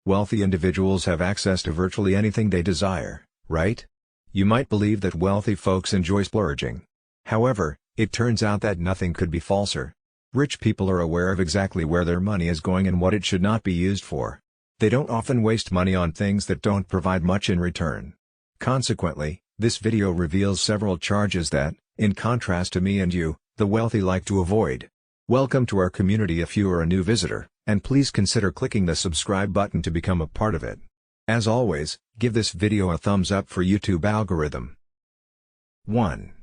Wealthy individuals have access to virtually anything they desire, right? You might believe that wealthy folks enjoy splurging. However, it turns out that nothing could be falser. Rich people are aware of exactly where their money is going and what it should not be used for. They don't often waste money on things that don't provide much in return. Consequently, this video reveals several charges that, in contrast to me and you, the wealthy like to avoid. Welcome to our community if you are a new visitor, and please consider clicking the subscribe button to become a part of it. As always, give this video a thumbs up for YouTube algorithm. 1.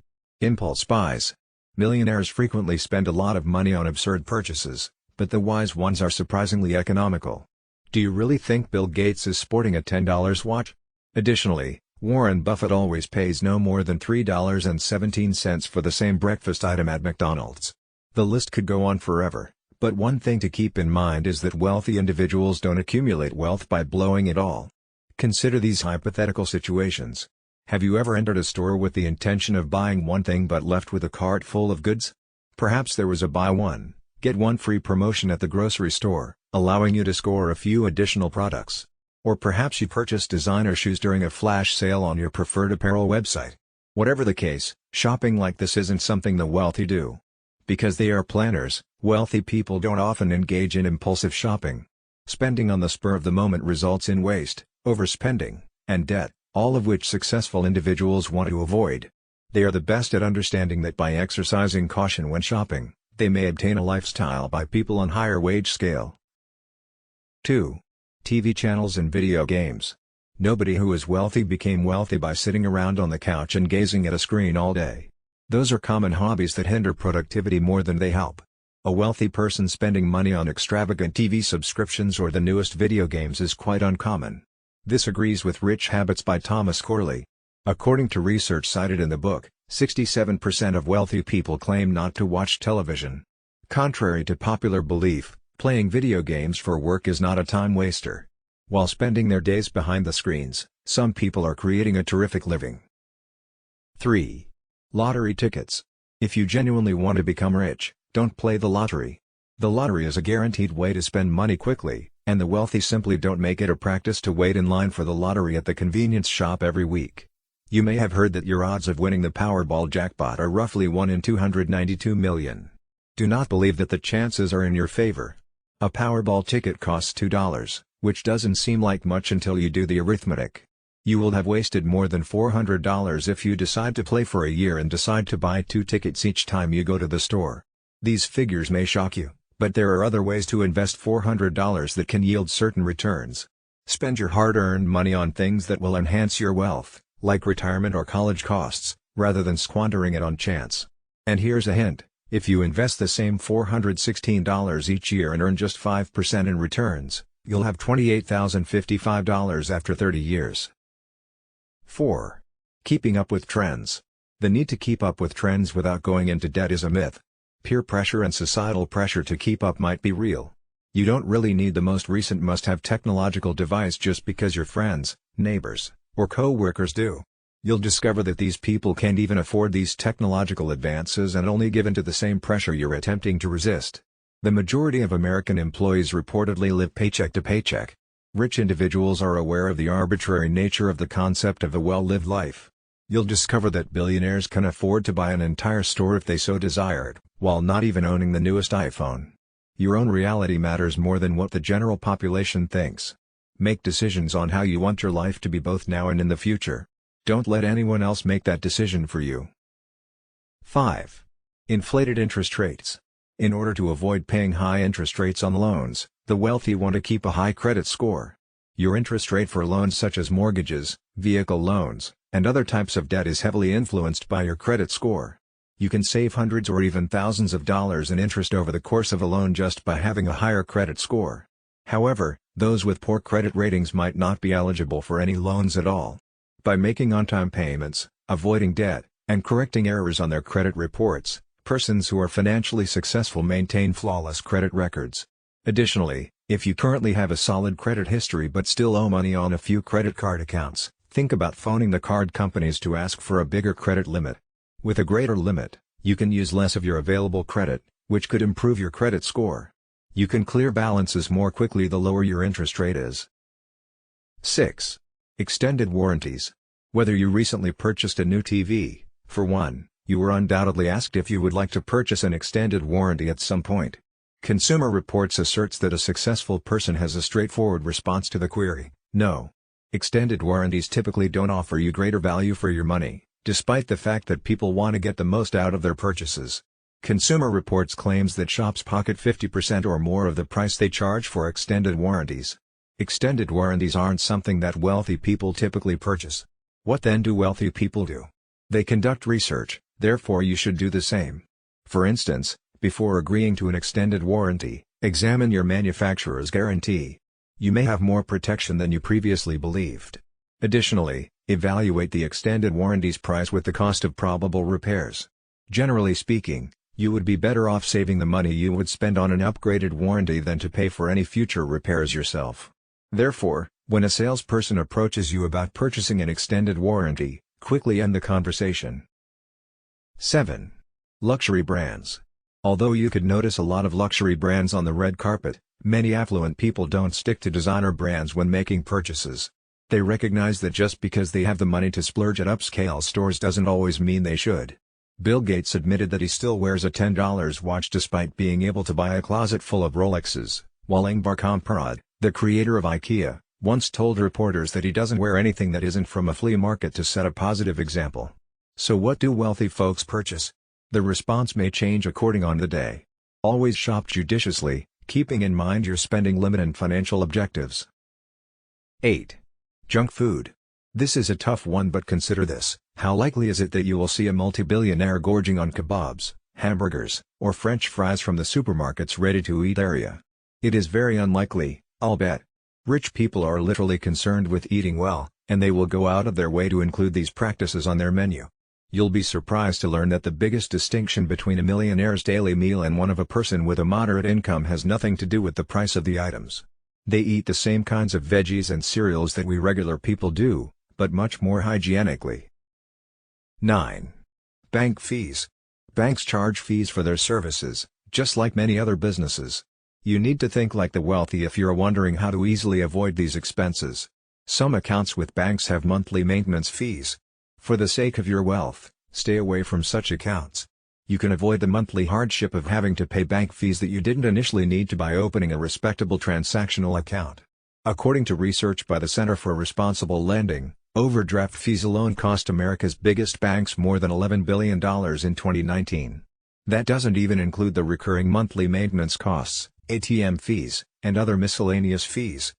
Impulse buys. Millionaires frequently spend a lot of money on absurd purchases, but the wise ones are surprisingly economical. Do you really think Bill Gates is sporting a $10 watch? Additionally, Warren Buffett always pays no more than $3.17 for the same breakfast item at McDonald's. The list could go on forever, but one thing to keep in mind is that wealthy individuals don't accumulate wealth by blowing it all. Consider these hypothetical situations. Have you ever entered a store with the intention of buying one thing but left with a cart full of goods? Perhaps there was a buy one, get one free promotion at the grocery store, allowing you to score a few additional products. Or perhaps you purchased designer shoes during a flash sale on your preferred apparel website. Whatever the case, shopping like this isn't something the wealthy do. Because they are planners, wealthy people don't often engage in impulsive shopping. Spending on the spur of the moment results in waste, overspending, and debt, all of which successful individuals want to avoid. They are the best at understanding that by exercising caution when shopping, they may obtain a lifestyle by people on higher wage scale. 2. TV channels and video games. Nobody who is wealthy became wealthy by sitting around on the couch and gazing at a screen all day. Those are common hobbies that hinder productivity more than they help. A wealthy person spending money on extravagant TV subscriptions or the newest video games is quite uncommon. This agrees with Rich Habits by Thomas Corley. According to research cited in the book, 67% of wealthy people claim not to watch television. Contrary to popular belief, playing video games for work is not a time waster. While spending their days behind the screens, some people are creating a terrific living. 3. Lottery tickets. If you genuinely want to become rich, don't play the lottery. The lottery is a guaranteed way to spend money quickly, and the wealthy simply don't make it a practice to wait in line for the lottery at the convenience shop every week. You may have heard that your odds of winning the Powerball jackpot are roughly 1 in 292 million. Do not believe that the chances are in your favor. A Powerball ticket costs $2, which doesn't seem like much until you do the arithmetic. You will have wasted more than $400 if you decide to play for a year and decide to buy 2 tickets each time you go to the store. These figures may shock you, but there are other ways to invest $400 that can yield certain returns. Spend your hard-earned money on things that will enhance your wealth, like retirement or college costs, rather than squandering it on chance. And here's a hint: if you invest the same $416 each year and earn just 5% in returns, you'll have $28,055 after 30 years. 4. Keeping up with trends. The need to keep up with trends without going into debt is a myth. Peer pressure and societal pressure to keep up might be real. You don't really need the most recent must-have technological device just because your friends, neighbors, or co-workers do. You'll discover that these people can't even afford these technological advances and only give in to the same pressure you're attempting to resist. The majority of American employees reportedly live paycheck to paycheck. Rich individuals are aware of the arbitrary nature of the concept of a well-lived life. You'll discover that billionaires can afford to buy an entire store if they so desired, while not even owning the newest iPhone. Your own reality matters more than what the general population thinks. Make decisions on how you want your life to be both now and in the future. Don't let anyone else make that decision for you. 5. Inflated interest rates. In order to avoid paying high interest rates on loans, the wealthy want to keep a high credit score. Your interest rate for loans such as mortgages, vehicle loans, and other types of debt is heavily influenced by your credit score. You can save hundreds or even thousands of dollars in interest over the course of a loan just by having a higher credit score. However, those with poor credit ratings might not be eligible for any loans at all. By making on-time payments, avoiding debt, and correcting errors on their credit reports, persons who are financially successful maintain flawless credit records. Additionally, if you currently have a solid credit history but still owe money on a few credit card accounts, think about phoning the card companies to ask for a bigger credit limit. With a greater limit, you can use less of your available credit, which could improve your credit score. You can clear balances more quickly the lower your interest rate is. 6. Extended warranties. Whether you recently purchased a new TV, for one, you were undoubtedly asked if you would like to purchase an extended warranty at some point. Consumer Reports asserts that a successful person has a straightforward response to the query, no. Extended warranties typically don't offer you greater value for your money, despite the fact that people want to get the most out of their purchases. Consumer Reports claims that shops pocket 50% or more of the price they charge for extended warranties. Extended warranties aren't something that wealthy people typically purchase. What then do wealthy people do? They conduct research, therefore you should do the same. For instance, before agreeing to an extended warranty, examine your manufacturer's guarantee. You may have more protection than you previously believed. Additionally, evaluate the extended warranty's price with the cost of probable repairs. Generally speaking, you would be better off saving the money you would spend on an upgraded warranty than to pay for any future repairs yourself. Therefore, when a salesperson approaches you about purchasing an extended warranty, quickly end the conversation. 7. Luxury brands. Although you could notice a lot of luxury brands on the red carpet, many affluent people don't stick to designer brands when making purchases. They recognize that just because they have the money to splurge at upscale stores doesn't always mean they should. Bill Gates admitted that he still wears a $10 watch despite being able to buy a closet full of Rolexes, while Ingvar Kamprad, the creator of IKEA, once told reporters that he doesn't wear anything that isn't from a flea market to set a positive example. So what do wealthy folks purchase? The response may change according on the day. Always shop judiciously, keeping in mind your spending limit and financial objectives. 8. Junk food. This is a tough one, but consider this. How likely is it that you will see a multi-billionaire gorging on kebabs, hamburgers, or French fries from the supermarket's ready-to-eat area? It is very unlikely, I'll bet. Rich people are literally concerned with eating well, and they will go out of their way to include these practices on their menu. You'll be surprised to learn that the biggest distinction between a millionaire's daily meal and one of a person with a moderate income has nothing to do with the price of the items. They eat the same kinds of veggies and cereals that we regular people do, but much more hygienically. 9. Bank fees. Banks charge fees for their services, just like many other businesses. You need to think like the wealthy if you're wondering how to easily avoid these expenses. Some accounts with banks have monthly maintenance fees. For the sake of your wealth, stay away from such accounts. You can avoid the monthly hardship of having to pay bank fees that you didn't initially need to by opening a respectable transactional account. According to research by the Center for Responsible Lending, overdraft fees alone cost America's biggest banks more than $11 billion in 2019. That doesn't even include the recurring monthly maintenance costs, ATM fees, and other miscellaneous fees.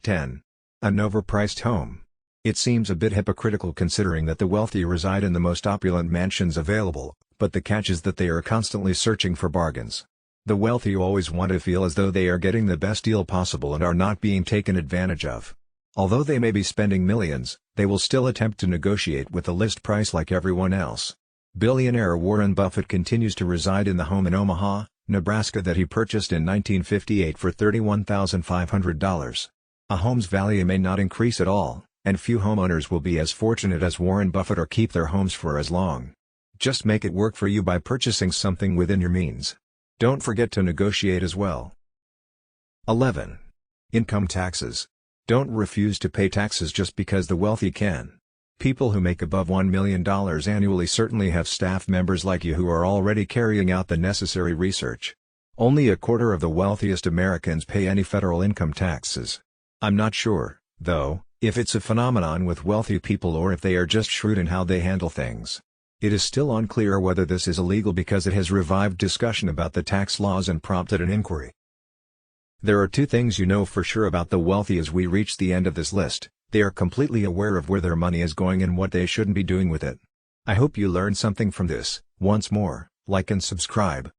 10. An overpriced home. It seems a bit hypocritical considering that the wealthy reside in the most opulent mansions available, but the catch is that they are constantly searching for bargains. The wealthy always want to feel as though they are getting the best deal possible and are not being taken advantage of. Although they may be spending millions, they will still attempt to negotiate with the list price like everyone else. Billionaire Warren Buffett continues to reside in the home in Omaha, Nebraska that he purchased in 1958 for $31,500. A home's value may not increase at all, and few homeowners will be as fortunate as Warren Buffett or keep their homes for as long. Just make it work for you by purchasing something within your means. Don't forget to negotiate as well. 11. Income taxes. Don't refuse to pay taxes just because the wealthy can. People who make above $1 million annually certainly have staff members like you who are already carrying out the necessary research. Only a quarter of the wealthiest Americans pay any federal income taxes. I'm not sure, though, if it's a phenomenon with wealthy people or if they are just shrewd in how they handle things. It is still unclear whether this is illegal because it has revived discussion about the tax laws and prompted an inquiry. There are two things you know for sure about the wealthy as we reach the end of this list: they are completely aware of where their money is going and what they shouldn't be doing with it. I hope you learned something from this. Once more, like and subscribe.